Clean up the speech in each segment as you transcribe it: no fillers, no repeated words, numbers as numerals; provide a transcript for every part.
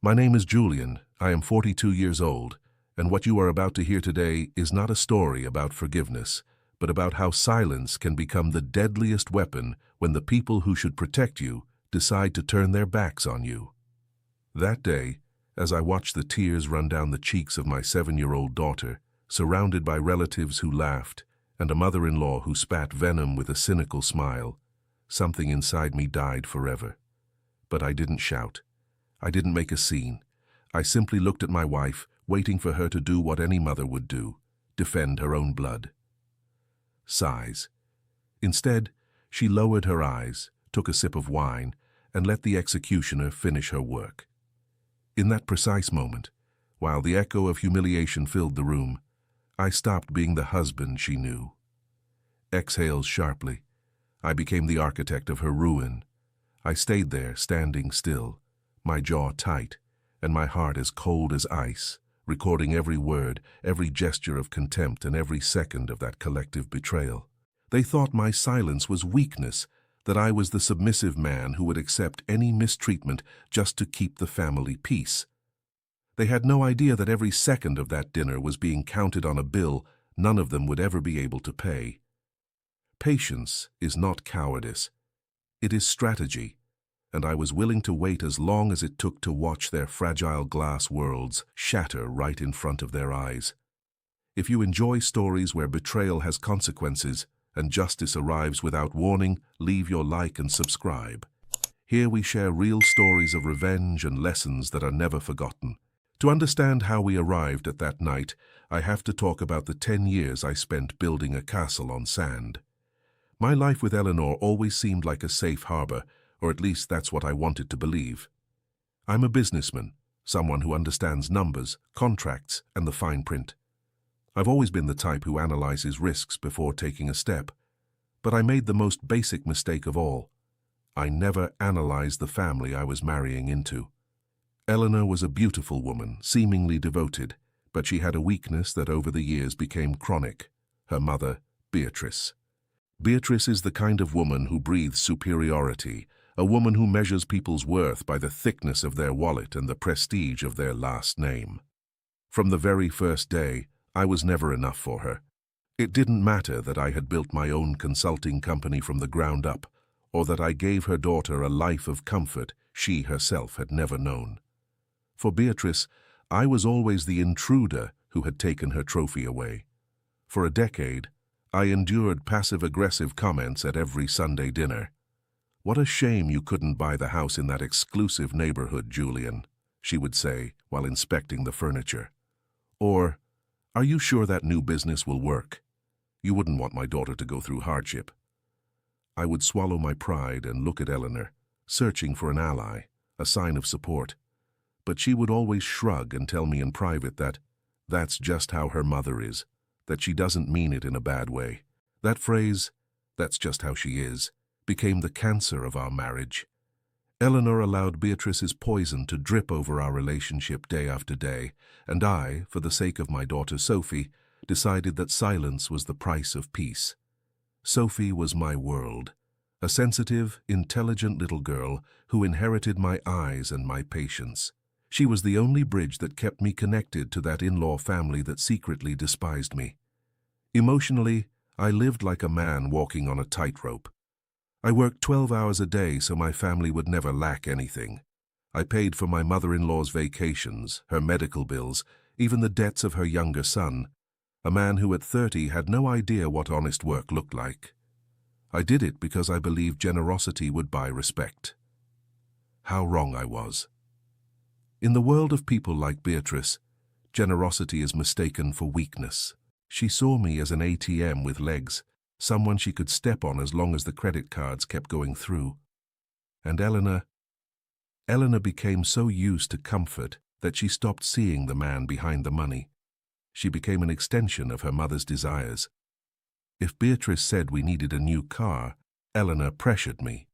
My name is Julian. I am 42 years old, and what you are about to hear today is not a story about forgiveness, but about how silence can become the deadliest weapon when the people who should protect you decide to turn their backs on you. That day, as I watched the tears run down the cheeks of my 7-year-old daughter, surrounded by relatives who laughed and a mother-in-law who spat venom with a cynical smile, something inside me died forever. But I didn't shout. I didn't make a scene. I simply looked at my wife, waiting for her to do what any mother would do, defend her own blood. Sighs. Instead, she lowered her eyes, took a sip of wine, and let the executioner finish her work. In that precise moment, while the echo of humiliation filled the room, I stopped being the husband she knew. Exhales sharply. I became the architect of her ruin. I stayed there, standing still, my jaw tight, and my heart as cold as ice, recording every word, every gesture of contempt, and every second of that collective betrayal. They thought my silence was weakness, that I was the submissive man who would accept any mistreatment just to keep the family peace. They had no idea that every second of that dinner was being counted on a bill none of them would ever be able to pay. Patience is not cowardice. It is strategy, and I was willing to wait as long as it took to watch their fragile glass worlds shatter right in front of their eyes. If you enjoy stories where betrayal has consequences and justice arrives without warning, leave your like and subscribe. Here we share real stories of revenge and lessons that are never forgotten. To understand how we arrived at that night, I have to talk about the 10 years I spent building a castle on sand. My life with Eleanor always seemed like a safe harbor, or at least that's what I wanted to believe. I'm a businessman, someone who understands numbers, contracts, and the fine print. I've always been the type who analyzes risks before taking a step. But I made the most basic mistake of all. I never analyzed the family I was marrying into. Eleanor was a beautiful woman, seemingly devoted, but she had a weakness that over the years became chronic. Her mother, Beatrice. Beatrice is the kind of woman who breathes superiority, a woman who measures people's worth by the thickness of their wallet and the prestige of their last name. From the very first day, I was never enough for her. It didn't matter that I had built my own consulting company from the ground up, or that I gave her daughter a life of comfort she herself had never known. For Beatrice, I was always the intruder who had taken her trophy away. For a decade, I endured passive-aggressive comments at every Sunday dinner. "What a shame you couldn't buy the house in that exclusive neighborhood, Julian," she would say while inspecting the furniture. Or, "Are you sure that new business will work? You wouldn't want my daughter to go through hardship." I would swallow my pride and look at Eleanor, searching for an ally, a sign of support. But she would always shrug and tell me in private that that's just how her mother is, that she doesn't mean it in a bad way. That phrase, "that's just how she is," became the cancer of our marriage. Eleanor allowed Beatrice's poison to drip over our relationship day after day, and I, for the sake of my daughter Sophie, decided that silence was the price of peace. Sophie was my world, a sensitive, intelligent little girl who inherited my eyes and my patience. She was the only bridge that kept me connected to that in-law family that secretly despised me. Emotionally, I lived like a man walking on a tightrope. I worked 12 hours a day so my family would never lack anything. I paid for my mother-in-law's vacations, her medical bills, even the debts of her younger son, a man who at 30 had no idea what honest work looked like. I did it because I believed generosity would buy respect. How wrong I was. In the world of people like Beatrice, generosity is mistaken for weakness. She saw me as an ATM with legs, someone she could step on as long as the credit cards kept going through. And Eleanor became so used to comfort that she stopped seeing the man behind the money. She became an extension of her mother's desires. If Beatrice said we needed a new car, Eleanor pressured me.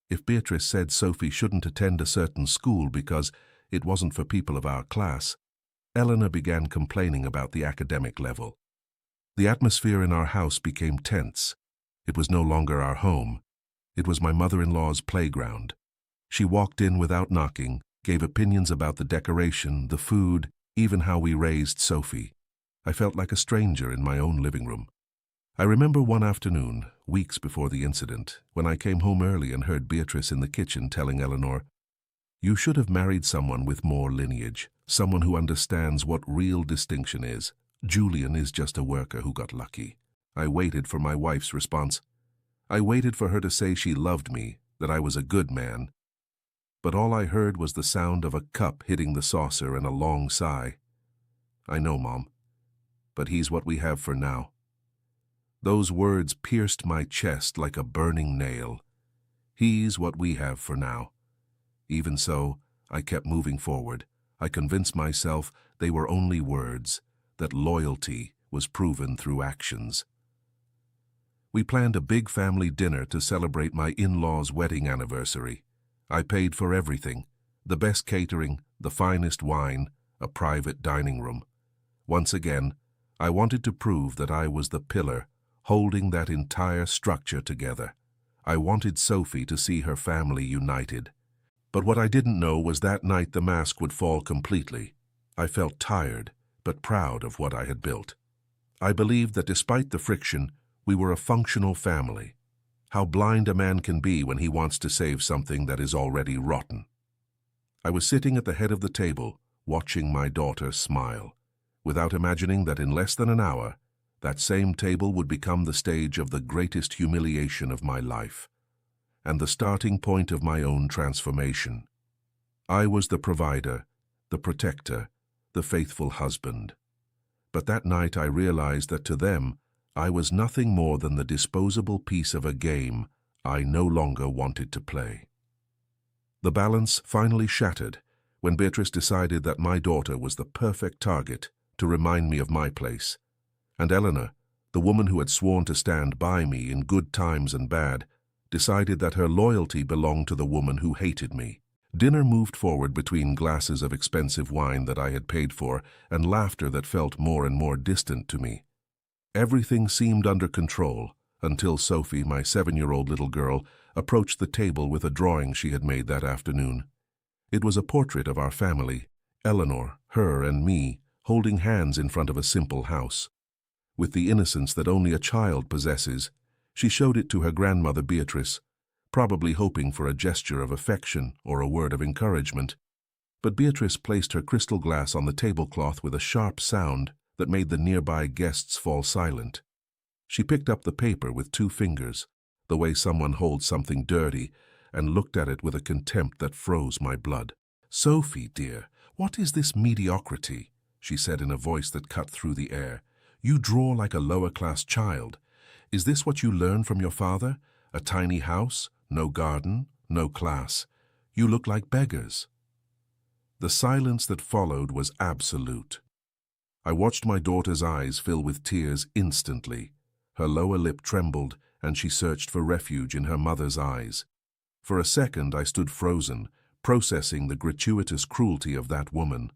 If Beatrice said Sophie shouldn't attend a certain school because it wasn't for people of our class, Eleanor began complaining about the academic level. The atmosphere in our house became tense. It was no longer our home. It was my mother-in-law's playground. She walked in without knocking, gave opinions about the decoration, the food, even how we raised Sophie. I felt like a stranger in my own living room. I remember one afternoon, weeks before the incident, when I came home early and heard Beatrice in the kitchen telling Eleanor, "You should have married someone with more lineage, someone who understands what real distinction is. Julian is just a worker who got lucky." I waited for my wife's response. I waited for her to say she loved me, that I was a good man. But all I heard was the sound of a cup hitting the saucer and a long sigh. "I know, Mom, but he's what we have for now." Those words pierced my chest like a burning nail. He's what we have for now. Even so, I kept moving forward. I convinced myself they were only words, that loyalty was proven through actions. We planned a big family dinner to celebrate my in-laws' wedding anniversary. I paid for everything, the best catering, the finest wine, a private dining room. Once again, I wanted to prove that I was the pillar, holding that entire structure together. I wanted Sophie to see her family united. But what I didn't know was that night the mask would fall completely. I felt tired, but proud of what I had built. I believed that despite the friction, we were a functional family. How blind a man can be when he wants to save something that is already rotten. I was sitting at the head of the table, watching my daughter smile, without imagining that in less than an hour, that same table would become the stage of the greatest humiliation of my life, and the starting point of my own transformation. I was the provider, the protector, the faithful husband. But that night I realized that to them, I was nothing more than the disposable piece of a game I no longer wanted to play. The balance finally shattered when Beatrice decided that my daughter was the perfect target to remind me of my place, and Eleanor, the woman who had sworn to stand by me in good times and bad, decided that her loyalty belonged to the woman who hated me. Dinner moved forward between glasses of expensive wine that I had paid for and laughter that felt more and more distant to me. Everything seemed under control until Sophie, my 7-year-old little girl, approached the table with a drawing she had made that afternoon. It was a portrait of our family, Eleanor, her, and me, holding hands in front of a simple house. With the innocence that only a child possesses, she showed it to her grandmother Beatrice, probably hoping for a gesture of affection or a word of encouragement. But Beatrice placed her crystal glass on the tablecloth with a sharp sound that made the nearby guests fall silent. She picked up the paper with 2 fingers, the way someone holds something dirty, and looked at it with a contempt that froze my blood. "Sophie, dear, what is this mediocrity?" she said in a voice that cut through the air. "You draw like a lower-class child. Is this what you learned from your father? A tiny house, no garden, no class. You look like beggars." The silence that followed was absolute. I watched my daughter's eyes fill with tears instantly. Her lower lip trembled, and she searched for refuge in her mother's eyes. For a second I stood frozen, processing the gratuitous cruelty of that woman.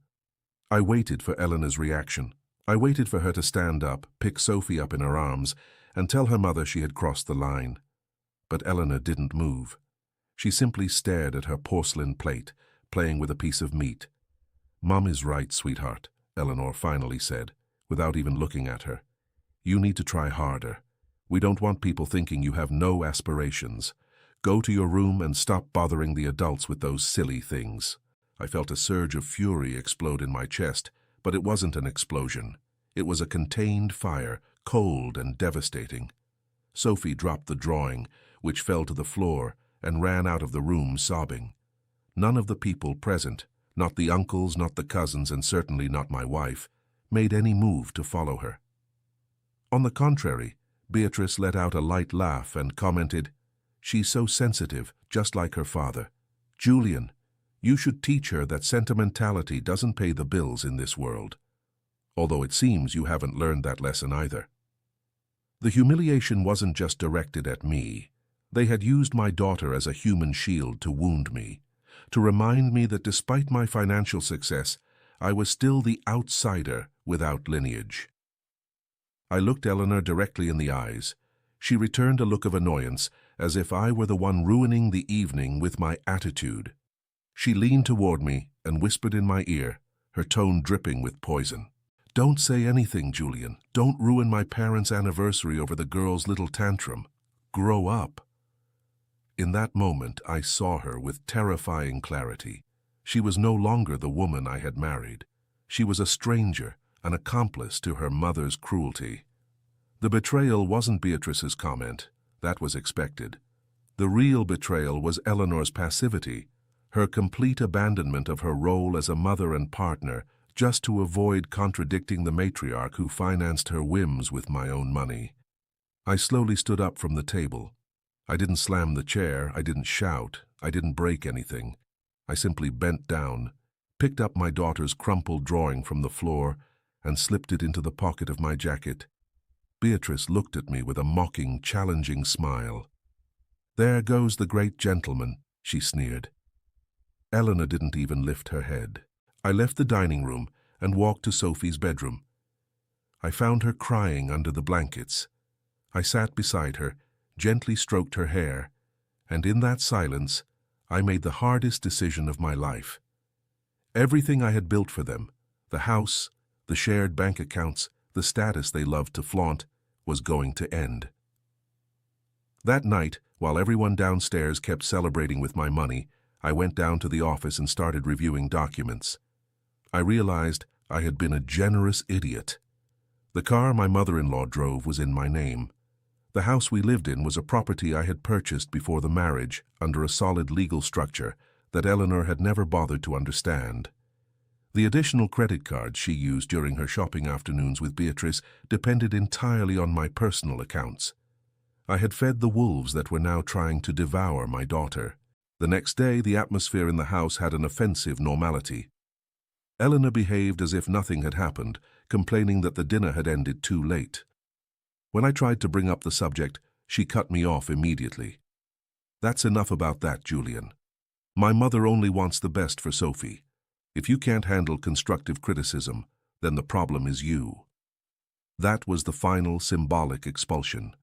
I waited for Eleanor's reaction. I waited for her to stand up, pick Sophie up in her arms, and tell her mother she had crossed the line. But Eleanor didn't move. She simply stared at her porcelain plate, playing with a piece of meat. "Mom is right, sweetheart," Eleanor finally said, without even looking at her. "You need to try harder. We don't want people thinking you have no aspirations. Go to your room and stop bothering the adults with those silly things." I felt a surge of fury explode in my chest, but it wasn't an explosion. It was a contained fire, cold and devastating. Sophie dropped the drawing, which fell to the floor, and ran out of the room sobbing. None of the people present, not the uncles, not the cousins, and certainly not my wife, made any move to follow her. On the contrary, Beatrice let out a light laugh and commented, "She's so sensitive, just like her father. Julian, you should teach her that sentimentality doesn't pay the bills in this world. Although it seems you haven't learned that lesson either." The humiliation wasn't just directed at me. They had used my daughter as a human shield to wound me, to remind me that despite my financial success, I was still the outsider without lineage. I looked Eleanor directly in the eyes. She returned a look of annoyance, as if I were the one ruining the evening with my attitude. She leaned toward me and whispered in my ear, her tone dripping with poison. "Don't say anything, Julian. Don't ruin my parents' anniversary over the girl's little tantrum. Grow up." In that moment, I saw her with terrifying clarity. She was no longer the woman I had married. She was a stranger, an accomplice to her mother's cruelty. The betrayal wasn't Beatrice's comment. That was expected. The real betrayal was Eleanor's passivity, her complete abandonment of her role as a mother and partner, just to avoid contradicting the matriarch who financed her whims with my own money. I slowly stood up from the table. I didn't slam the chair, I didn't shout, I didn't break anything. I simply bent down, picked up my daughter's crumpled drawing from the floor, and slipped it into the pocket of my jacket. Beatrice looked at me with a mocking, challenging smile. "There goes the great gentleman," she sneered. Eleanor didn't even lift her head. I left the dining room and walked to Sophie's bedroom. I found her crying under the blankets. I sat beside her, gently stroked her hair, and in that silence, I made the hardest decision of my life. Everything I had built for them, the house, the shared bank accounts, the status they loved to flaunt, was going to end. That night, while everyone downstairs kept celebrating with my money, I went down to the office and started reviewing documents. I realized I had been a generous idiot. The car my mother-in-law drove was in my name. The house we lived in was a property I had purchased before the marriage under a solid legal structure that Eleanor had never bothered to understand. The additional credit cards she used during her shopping afternoons with Beatrice depended entirely on my personal accounts. I had fed the wolves that were now trying to devour my daughter. The next day, the atmosphere in the house had an offensive normality. Eleanor behaved as if nothing had happened, complaining that the dinner had ended too late. When I tried to bring up the subject, she cut me off immediately. "That's enough about that, Julian. My mother only wants the best for Sophie. If you can't handle constructive criticism, then the problem is you." That was the final symbolic expulsion.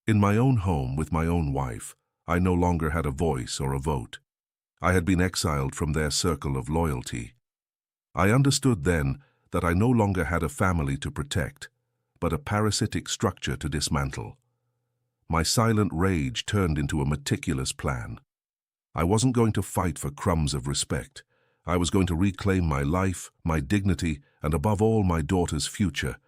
In my own home with my own wife, I no longer had a voice or a vote. I had been exiled from their circle of loyalty. I understood then that I no longer had a family to protect, but a parasitic structure to dismantle. My silent rage turned into a meticulous plan. I wasn't going to fight for crumbs of respect. I was going to reclaim my life, my dignity, and above all my daughter's future,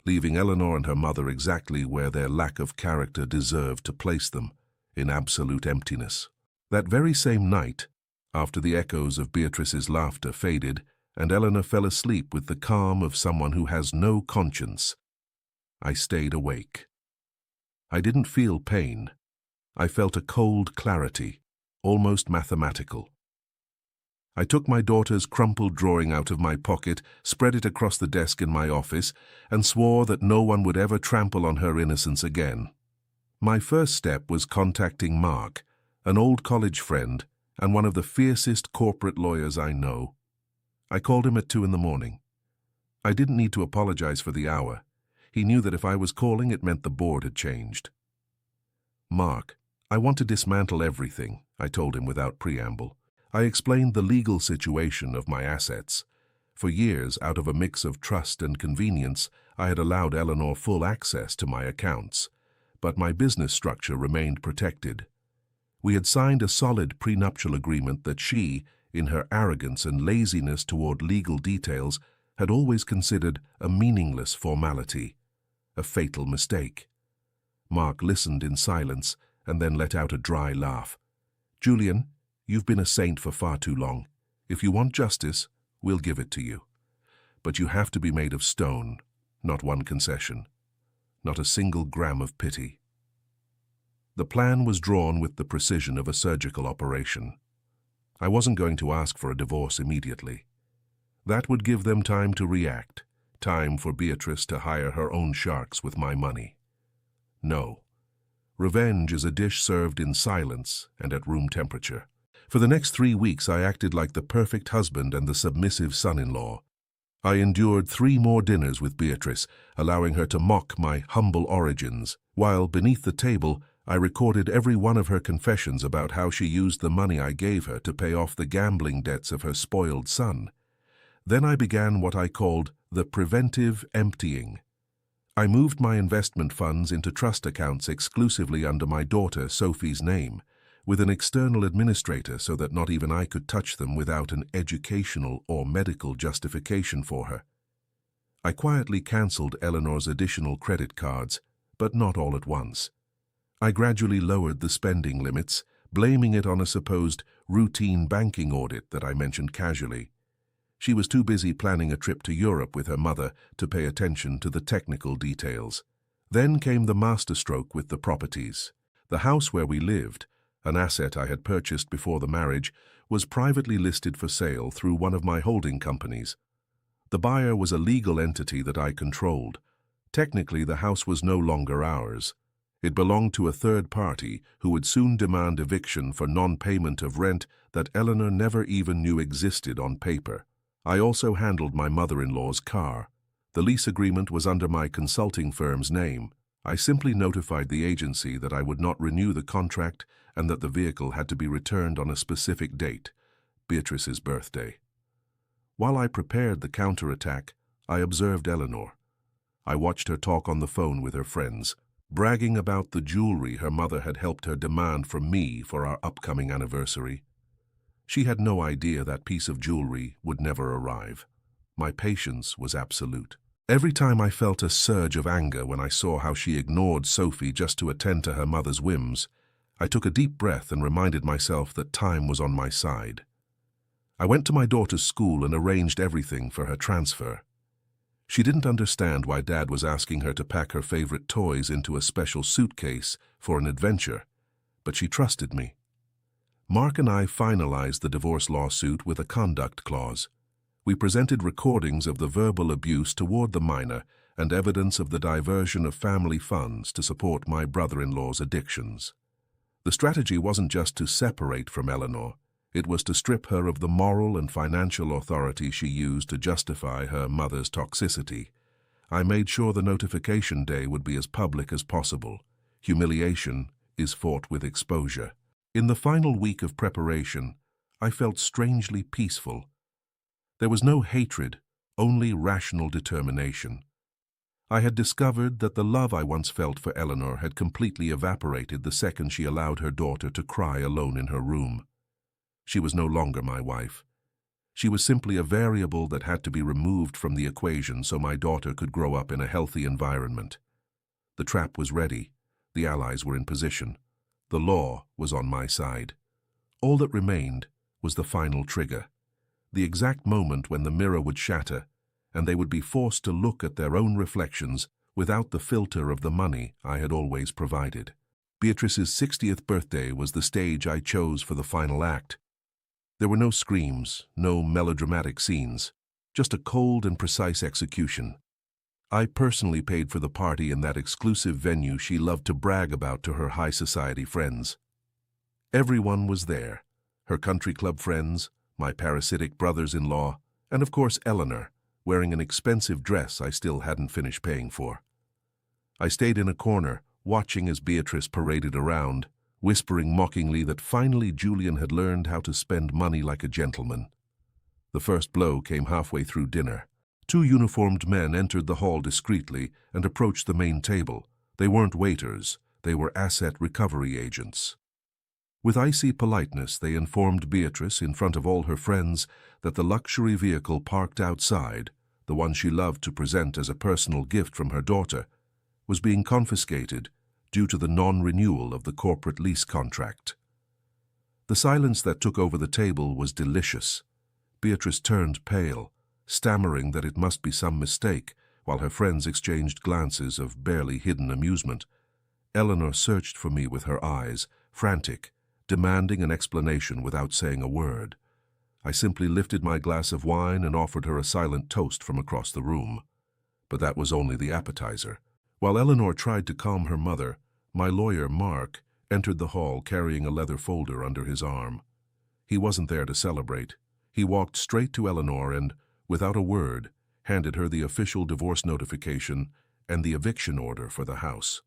leaving Eleanor and her mother exactly where their lack of character deserved to place them, in absolute emptiness. That very same night, after the echoes of Beatrice's laughter faded, and Eleanor fell asleep with the calm of someone who has no conscience, I stayed awake. I didn't feel pain. I felt a cold clarity, almost mathematical. I took my daughter's crumpled drawing out of my pocket, spread it across the desk in my office, and swore that no one would ever trample on her innocence again. My first step was contacting Mark, an old college friend and one of the fiercest corporate lawyers I know. I called him at 2 a.m. I didn't need to apologize for the hour. He knew that if I was calling, it meant the board had changed. "Mark, I want to dismantle everything," I told him without preamble. I explained the legal situation of my assets. For years, out of a mix of trust and convenience, I had allowed Eleanor full access to my accounts, but my business structure remained protected. We had signed a solid prenuptial agreement that she, in her arrogance and laziness toward legal details, had always considered a meaningless formality, a fatal mistake. Mark listened in silence and then let out a dry laugh. "Julian, you've been a saint for far too long. If you want justice, we'll give it to you. But you have to be made of stone, not one concession, not a single gram of pity." The plan was drawn with the precision of a surgical operation. I wasn't going to ask for a divorce immediately. That would give them time to react, time for Beatrice to hire her own sharks with my money. No. Revenge is a dish served in silence and at room temperature. For the next 3 weeks, I acted like the perfect husband and the submissive son-in-law. I endured 3 more dinners with Beatrice, allowing her to mock my humble origins, while beneath the table, I recorded every one of her confessions about how she used the money I gave her to pay off the gambling debts of her spoiled son. Then I began what I called the preventive emptying. I moved my investment funds into trust accounts exclusively under my daughter Sophie's name, with an external administrator so that not even I could touch them without an educational or medical justification for her. I quietly cancelled Eleanor's additional credit cards, but not all at once. I gradually lowered the spending limits, blaming it on a supposed routine banking audit that I mentioned casually. She was too busy planning a trip to Europe with her mother to pay attention to the technical details. Then came the masterstroke with the properties. The house where we lived, an asset I had purchased before the marriage, was privately listed for sale through one of my holding companies. The buyer was a legal entity that I controlled. Technically, the house was no longer ours. It belonged to a third party who would soon demand eviction for non-payment of rent that Eleanor never even knew existed on paper. I also handled my mother-in-law's car. The lease agreement was under my consulting firm's name. I simply notified the agency that I would not renew the contract and that the vehicle had to be returned on a specific date, Beatrice's birthday. While I prepared the counterattack, I observed Eleanor. I watched her talk on the phone with her friends, bragging about the jewelry her mother had helped her demand from me for our upcoming anniversary. She had no idea that piece of jewelry would never arrive. My patience was absolute. Every time I felt a surge of anger when I saw how she ignored Sophie just to attend to her mother's whims, I took a deep breath and reminded myself that time was on my side. I went to my daughter's school and arranged everything for her transfer. She didn't understand why Dad was asking her to pack her favorite toys into a special suitcase for an adventure, but she trusted me. Mark and I finalized the divorce lawsuit with a conduct clause. We presented recordings of the verbal abuse toward the minor and evidence of the diversion of family funds to support my brother-in-law's addictions. The strategy wasn't just to separate from Eleanor. It was to strip her of the moral and financial authority she used to justify her mother's toxicity. I made sure the notification day would be as public as possible. Humiliation is fought with exposure. In the final week of preparation, I felt strangely peaceful. There was no hatred, only rational determination. I had discovered that the love I once felt for Eleanor had completely evaporated the second she allowed her daughter to cry alone in her room. She was no longer my wife. She was simply a variable that had to be removed from the equation so my daughter could grow up in a healthy environment. The trap was ready. The allies were in position. The law was on my side. All that remained was the final trigger, the exact moment when the mirror would shatter and they would be forced to look at their own reflections without the filter of the money I had always provided. Beatrice's 60th birthday was the stage I chose for the final act. There were no screams, no melodramatic scenes, just a cold and precise execution. I personally paid for the party in that exclusive venue she loved to brag about to her high society friends. Everyone was there, her country club friends, my parasitic brothers-in-law, and of course Eleanor, wearing an expensive dress I still hadn't finished paying for. I stayed in a corner, watching as Beatrice paraded around, whispering mockingly that finally Julian had learned how to spend money like a gentleman. The first blow came halfway through dinner. 2 uniformed men entered the hall discreetly and approached the main table. They weren't waiters, they were asset recovery agents. With icy politeness, they informed Beatrice in front of all her friends that the luxury vehicle parked outside, the one she loved to present as a personal gift from her daughter, was being confiscated due to the non-renewal of the corporate lease contract. The silence that took over the table was delicious. Beatrice turned pale, stammering that it must be some mistake, while her friends exchanged glances of barely hidden amusement. Eleanor searched for me with her eyes, frantic, demanding an explanation without saying a word. I simply lifted my glass of wine and offered her a silent toast from across the room. But that was only the appetizer. While Eleanor tried to calm her mother, my lawyer, Mark, entered the hall carrying a leather folder under his arm. He wasn't there to celebrate. He walked straight to Eleanor and, without a word, handed her the official divorce notification and the eviction order for the house.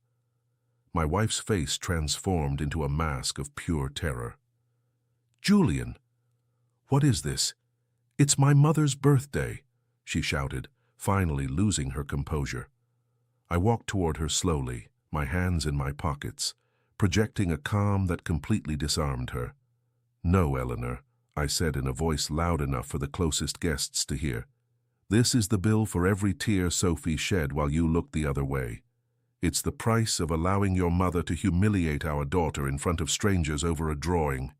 My wife's face transformed into a mask of pure terror. "Julian, what is this? It's my mother's birthday," she shouted, finally losing her composure. I walked toward her slowly, my hands in my pockets, projecting a calm that completely disarmed her. "No, Eleanor," I said in a voice loud enough for the closest guests to hear. "This is the bill for every tear Sophie shed while you looked the other way. It's the price of allowing your mother to humiliate our daughter in front of strangers over a drawing."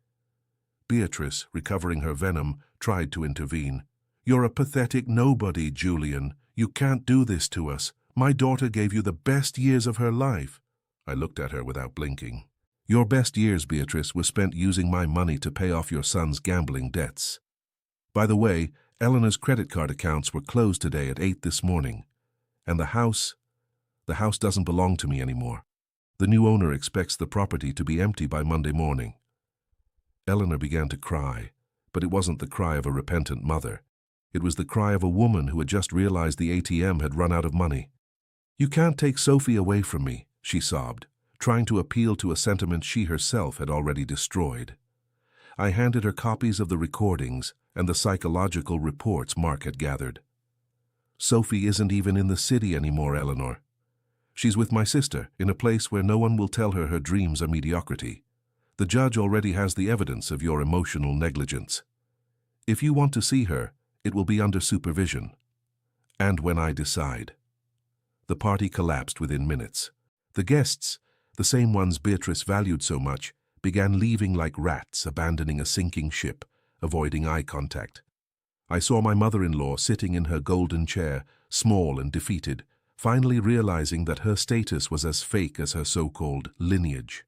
Beatrice, recovering her venom, tried to intervene. "You're a pathetic nobody, Julian. You can't do this to us. My daughter gave you the best years of her life." I looked at her without blinking. "Your best years, Beatrice, were spent using my money to pay off your son's gambling debts. By the way, Eleanor's credit card accounts were closed today at 8 this morning. And the house doesn't belong to me anymore. The new owner expects the property to be empty by Monday morning." Eleanor began to cry, but it wasn't the cry of a repentant mother. It was the cry of a woman who had just realized the ATM had run out of money. "You can't take Sophie away from me," she sobbed, trying to appeal to a sentiment she herself had already destroyed. I handed her copies of the recordings and the psychological reports Mark had gathered. "Sophie isn't even in the city anymore, Eleanor. She's with my sister in a place where no one will tell her her dreams are mediocrity. The judge already has the evidence of your emotional negligence. If you want to see her, it will be under supervision. And when I decide." The party collapsed within minutes. The guests, the same ones Beatrice valued so much, began leaving like rats abandoning a sinking ship, avoiding eye contact. I saw my mother-in-law sitting in her golden chair, small and defeated, finally realizing that her status was as fake as her so-called lineage.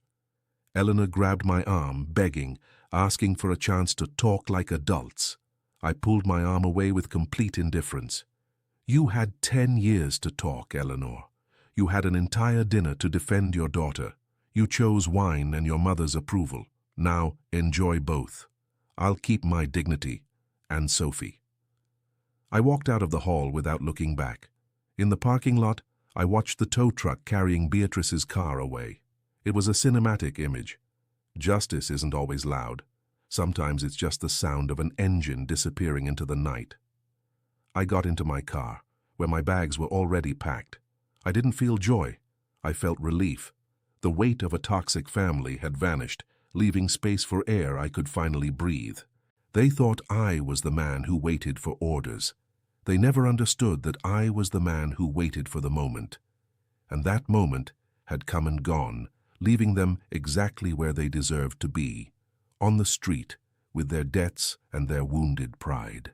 Eleanor grabbed my arm, begging, asking for a chance to talk like adults. I pulled my arm away with complete indifference. "You had 10 years to talk, Eleanor. You had an entire dinner to defend your daughter. You chose wine and your mother's approval. Now enjoy both. I'll keep my dignity, and Sophie." I walked out of the hall without looking back. In the parking lot, I watched the tow truck carrying Beatrice's car away. It was a cinematic image. Justice isn't always loud. Sometimes it's just the sound of an engine disappearing into the night. I got into my car, where my bags were already packed. I didn't feel joy. I felt relief. The weight of a toxic family had vanished, leaving space for air I could finally breathe. They thought I was the man who waited for orders. They never understood that I was the man who waited for the moment. And that moment had come and gone, leaving them exactly where they deserved to be, on the street, with their debts and their wounded pride.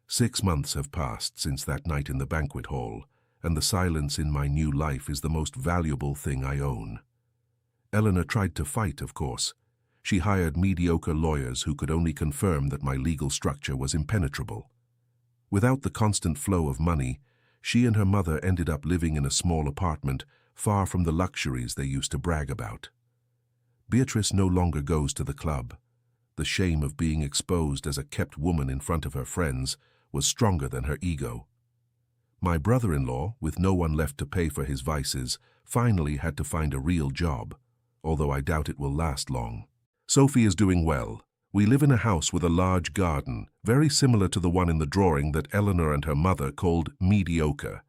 6 months have passed since that night in the banquet hall, and the silence in my new life is the most valuable thing I own. Eleanor tried to fight, of course. She hired mediocre lawyers who could only confirm that my legal structure was impenetrable. Without the constant flow of money, she and her mother ended up living in a small apartment far from the luxuries they used to brag about. Beatrice no longer goes to the club. The shame of being exposed as a kept woman in front of her friends was stronger than her ego. My brother-in-law, with no one left to pay for his vices, finally had to find a real job, although I doubt it will last long. Sophie is doing well. We live in a house with a large garden, very similar to the one in the drawing that Eleanor and her mother called mediocre.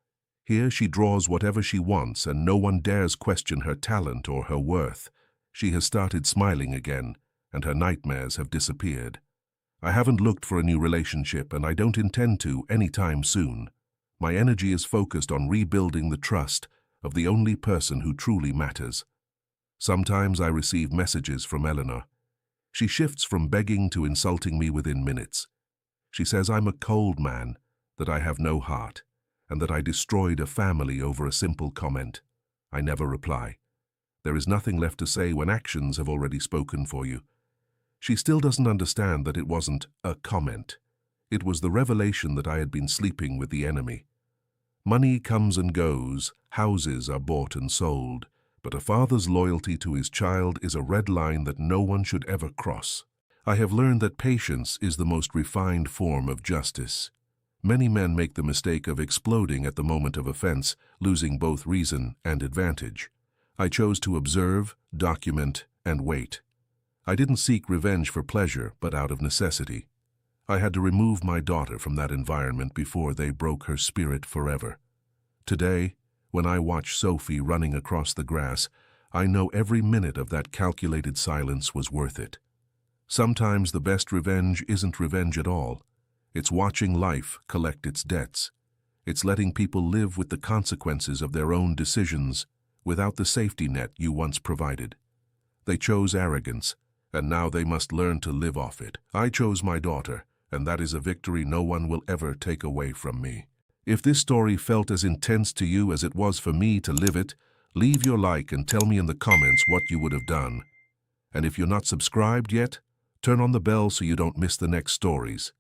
Here she draws whatever she wants and no one dares question her talent or her worth. She has started smiling again, and her nightmares have disappeared. I haven't looked for a new relationship, and I don't intend to anytime soon. My energy is focused on rebuilding the trust of the only person who truly matters. Sometimes I receive messages from Eleanor. She shifts from begging to insulting me within minutes. She says I'm a cold man, that I have no heart, and that I destroyed a family over a simple comment. I never reply. There is nothing left to say when actions have already spoken for you. She still doesn't understand that it wasn't a comment. It was the revelation that I had been sleeping with the enemy. Money comes and goes, houses are bought and sold, but a father's loyalty to his child is a red line that no one should ever cross. I have learned that patience is the most refined form of justice. Many men make the mistake of exploding at the moment of offense, losing both reason and advantage. I chose to observe, document, and wait. I didn't seek revenge for pleasure, but out of necessity. I had to remove my daughter from that environment before they broke her spirit forever. Today, when I watch Sophie running across the grass, I know every minute of that calculated silence was worth it. Sometimes the best revenge isn't revenge at all. It's watching life collect its debts. It's letting people live with the consequences of their own decisions without the safety net you once provided. They chose arrogance, and now they must learn to live off it. I chose my daughter, and that is a victory no one will ever take away from me. If this story felt as intense to you as it was for me to live it, leave your like and tell me in the comments what you would have done. And if you're not subscribed yet, turn on the bell so you don't miss the next stories.